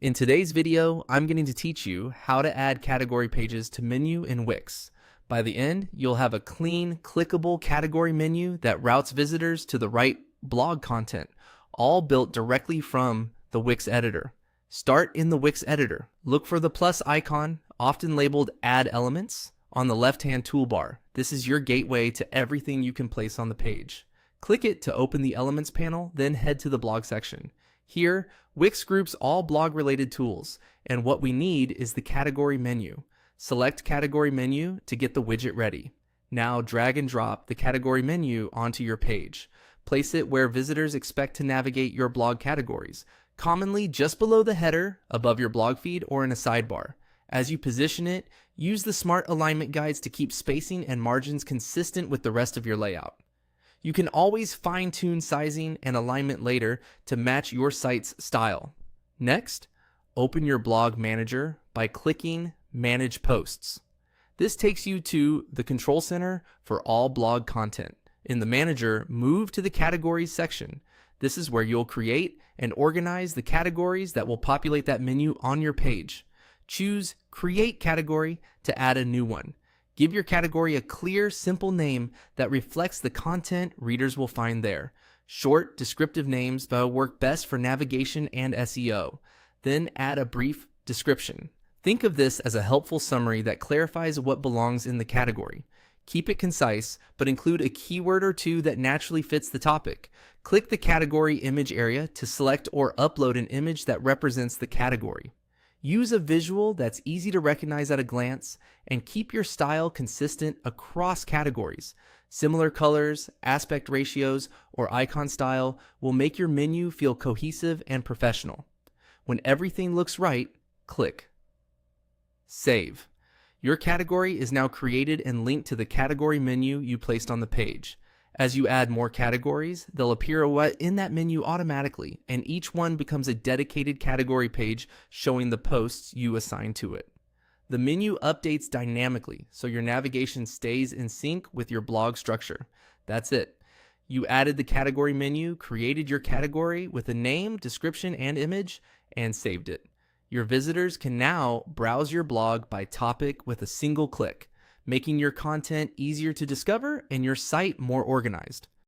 In today's video, I'm going to teach you how to add category pages to menu in Wix. By the end, you'll have a clean, clickable category menu that routes visitors to the right blog content, all built directly from the Wix editor. Start in the Wix editor. Look for the plus icon, often labeled Add Elements, on the left-hand toolbar. This is your gateway to everything you can place on the page. Click it to open the Elements panel, then head to the blog section. Here, Wix groups all blog-related tools, and what we need is the category menu. Select Category Menu to get the widget ready. Now drag and drop the category menu onto your page. Place it where visitors expect to navigate your blog categories, commonly just below the header, above your blog feed, or in a sidebar. As you position it, use the smart alignment guides to keep spacing and margins consistent with the rest of your layout. You can always fine-tune sizing and alignment later to match your site's style. Next, open your blog manager by clicking Manage Posts. This takes you to the control center for all blog content. In the manager, move to the categories section. This is where you'll create and organize the categories that will populate that menu on your page. Choose Create Category to add a new one. Give your category a clear, simple name that reflects the content readers will find there. Short, descriptive names that will work best for navigation and SEO. Then add a brief description. Think of this as a helpful summary that clarifies what belongs in the category. Keep it concise, but include a keyword or two that naturally fits the topic. Click the category image area to select or upload an image that represents the category. Use a visual that's easy to recognize at a glance, and keep your style consistent across categories. Similar colors, aspect ratios, or icon style will make your menu feel cohesive and professional. When everything looks right, click Save. Your category is now created and linked to the category menu you placed on the page. As you add more categories, they'll appear in that menu automatically, and each one becomes a dedicated category page showing the posts you assign to it. The menu updates dynamically, so your navigation stays in sync with your blog structure. That's it. You added the category menu, created your category with a name, description, and image, and saved it. Your visitors can now browse your blog by topic with a single click, making your content easier to discover and your site more organized.